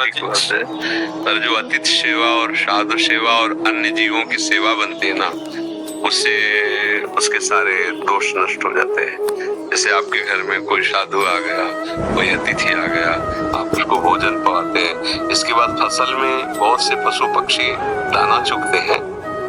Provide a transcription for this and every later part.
स्वाभाविक बात है, पर जो अतिथि सेवा और साधु सेवा और अन्य जीवों की सेवा बनती है ना, उससे उसके सारे दोष नष्ट हो जाते हैं। जैसे आपके घर में कोई साधु आ गया, कोई अतिथि आ गया, आप उसको भोजन पवाते हैं। इसके बाद फसल में बहुत से पशु पक्षी दाना चुगते हैं।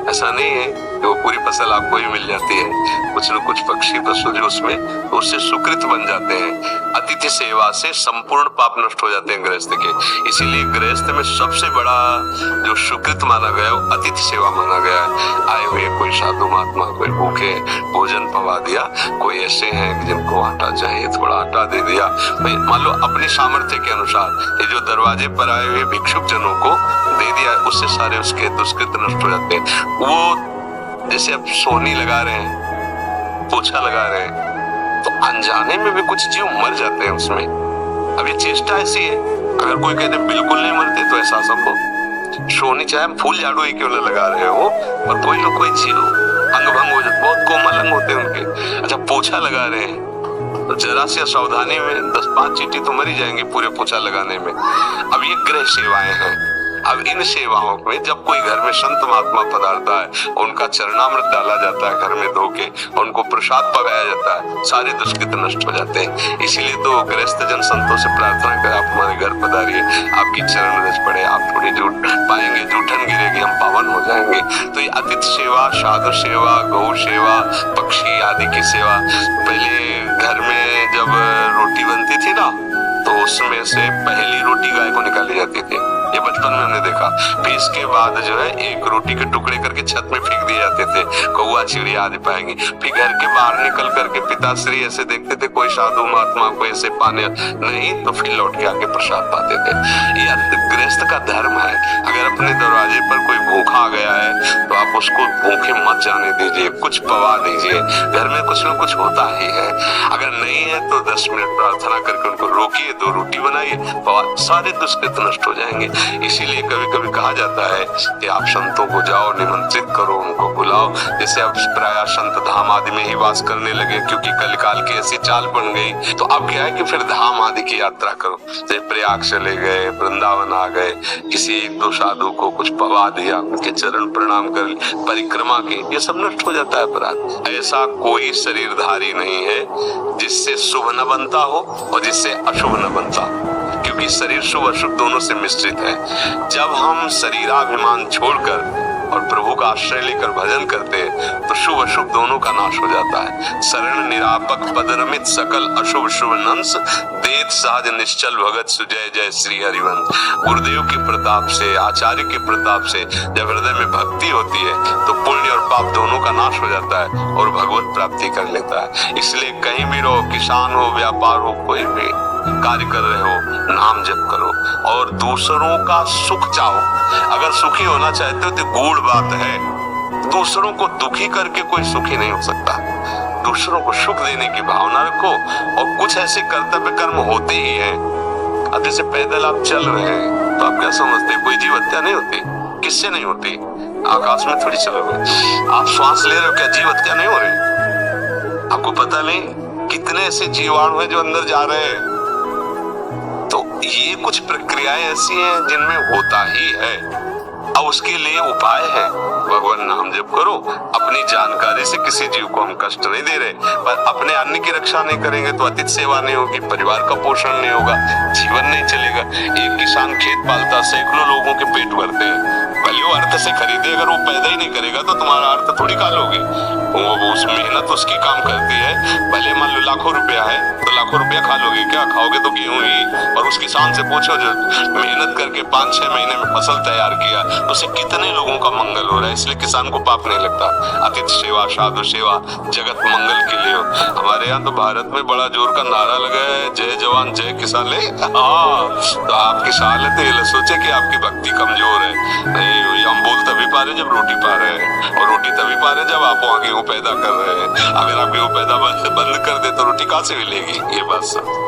ऐसा नहीं है कि वो पूरी फसल आपको ही मिल जाती है, कुछ न कुछ पक्षी पशु जो उसमें, तो उससे सुकृत बन जाते हैं। अतिथि सेवा से संपूर्ण पाप नष्ट हो जाते हैं गृहस्थ के। इसीलिए गृहस्थ में सबसे बड़ा जो सुकृत माना गया है वो अतिथि सेवा माना गया है। आए हुए कोई साधु महात्मा, कोई भूखे भोजन पवा दिया, कोई ऐसे हैं जिनको आटा चाहिए, थोड़ा आटा दे दिया। भाई मान लो अपनी सामर्थ्य के अनुसार ये जो दरवाजे पर आए हुए भिक्षुक जनों को दे दिया, उससे सारे उसके दुष्कृत नष्ट हो जाते हैं। वो जैसे अब सोहनी लगा रहे हैं, पोछा लगा रहे हैं, तो अनजाने में भी कुछ जीव मर जाते हैं उसमें। अब ये चेष्टा ऐसी है, अगर कोई कहते बिल्कुल नहीं मरते तो ऐसा सबको सोहनी चाहे फूल झाड़ू ही क्यों न लगा रहे हो, और कोई लोग कोई जीव अंग भंग हो जाते, बहुत कोमल अंग होते हैं उनके। अच्छा पोछा लगा रहे हैं तो जरा सी असावधानी में 10-5 चींटी तो मरी जाएंगे पूरे पोछा लगाने में। अब ये गृह सेवाएं हैं। अब इन सेवाओं में जब कोई घर में संत महात्मा पधारता है, उनका चरणामृत डाला जाता है घर में धो के, उनको प्रसाद पकाया जाता है, सारे दुष्कृत नष्ट हो जाते हैं। इसीलिए तो गृहस्थ जन संतों से प्रार्थना कर, आप हमारे घर पधारिए, आपकी चरण रज पड़े, आप थोड़ी जूठ पाएंगे, जूठन गिरेगी, हम पावन हो जाएंगे। तो ये अतिथि सेवा, साधु सेवा, गौ सेवा, पक्षी आदि की सेवा। पहले घर में जब रोटी बनती थी ना, तो उसमें से पहली रोटी गाय को निकाली जाती थी, ये बचपन में हमने देखा। फिर इसके बाद जो है एक रोटी के टुकड़े करके छत में फेंक दिए जाते थे, कौआ चिड़िया आदि पाएंगे। फिर घर के बाहर निकल करके पिताश्री ऐसे देखते थे कोई साधु महात्मा को ऐसे पाने नहीं, तो फिर लौट के आके प्रसाद पाते थे। यह गृहस्थ का धर्म है। अगर अपने दरवाजे पर कोई भूखा आ गया है तो आप उसको भूखे मत जाने दीजिए, कुछ पवा दीजिए। घर में कुछ न कुछ होता ही है। अगर नहीं है तो 10 मिनट प्रार्थना करके उनको रोकिए, 2 रोटी बनाइए, सारे दुष्कृत नष्ट हो जाएंगे। इसीलिए कभी कभी कहा जाता है कि आप संतों को जाओ, निमंत्रित करो, उनको बुलाओ। जैसे अब प्राय संत धाम आदि में ही वास करने लगे, क्योंकि कलिकाल की ऐसी चाल बन गई। तो अब क्या है कि फिर धाम आदि की यात्रा करो। जैसे प्रयाग चले गए, वृंदावन आ गए, किसी 1-2 साधु को कुछ पवा दिया, उनके चरण प्रणाम कर, परिक्रमा की, ये सब नष्ट हो जाता है अपराध। ऐसा कोई शरीरधारी नहीं है जिससे शुभ न बनता हो और जिससे अशुभ न बनता, क्योंकि शरीर शुभ अशुभ दोनों से मिश्रित है। जब हम शरीराभिमान छोड़कर और प्रभु का आश्रय लेकर भजन करते हैं तो शुभ अशुभ दोनों का नाश हो जाता है। शरण निरापक पदरमित सकल अशुभ शुभ नंस, देत सहज निश्चल भगत सुजय जय श्री हरिवंश। गुरुदेव के प्रताप से, आचार्य के प्रताप से जब हृदय में भक्ति होती है तो पुण्य और पाप दोनों का नाश हो जाता है और भगवत प्राप्ति कर लेता है। इसलिए कहीं भी रहो, किसान हो, व्यापार हो, कोई भी कार्य कर रहे हो, नाम जप करो और दूसरों का सुख चाहो। अगर सुखी होना चाहते हो तो गूढ़ बात है, दूसरों को दुखी करके कोई सुखी नहीं हो सकता। दूसरों को सुख देने की भावना रखो और कुछ ऐसे कर्तव्य कर्म होते ही हैं। अब जैसे पैदल आप चल रहे हैं तो आप क्या समझते हैं कोई जीव हत्या नहीं होती? किससे नहीं होती? आकाश में थोड़ी चलोगे। आप श्वास ले रहे हो, क्या जीव हत्या नहीं हो रही? आपको पता नहीं कितने ऐसे जीवाणु हैं जो अंदर जा रहे हैं। तो ये कुछ प्रक्रियाएं ऐसी हैं जिनमें होता ही है। अब उसके लिए उपाय है, भगवान नाम जप करो। अपनी जानकारी से किसी जीव को हम कष्ट नहीं दे रहे, पर अपने अन्न की रक्षा नहीं करेंगे तो अतिथि सेवा नहीं होगी, परिवार का पोषण नहीं होगा, जीवन नहीं चलेगा। एक किसान खेत पालता, सैकड़ों लोगों के पेट भरते हैं, भले वो अर्थ से खरीदे, अगर वो पैदा ही नहीं करेगा तो तुम्हारा अर्थ थोड़ी खा लोगे। वो उस मेहनत उसकी काम करती है, भले मान लो लाखों रुपया है तो लाखों रुपया खा लोगे क्या? खाओगे तो गेहूं ही। और उस किसान से पूछो जो मेहनत करके 5-6 महीने में फसल तैयार किया, तो उसे कितने लोगों का मंगल हो रहा है। इसलिए किसान को पाप नहीं लगता। अतिथि सेवा, साधु सेवा जगत मंगल के लिए हो। हमारे यहाँ तो भारत में बड़ा जोर का नारा लगा है, जय जवान जय किसान। ले तो आप किसान है तो ये सोचे कि आपकी भक्ति कमजोर है। नहीं, हम बोल तभी पा रहे जब रोटी पा रहे हैं, और रोटी तभी पा रहे जब आप वहाँ गेहूं पैदा कर रहे हैं। अगर आप गेहूं पैदा बंद कर दे तो रोटी कहाँ से मिलेगी? ये बात सब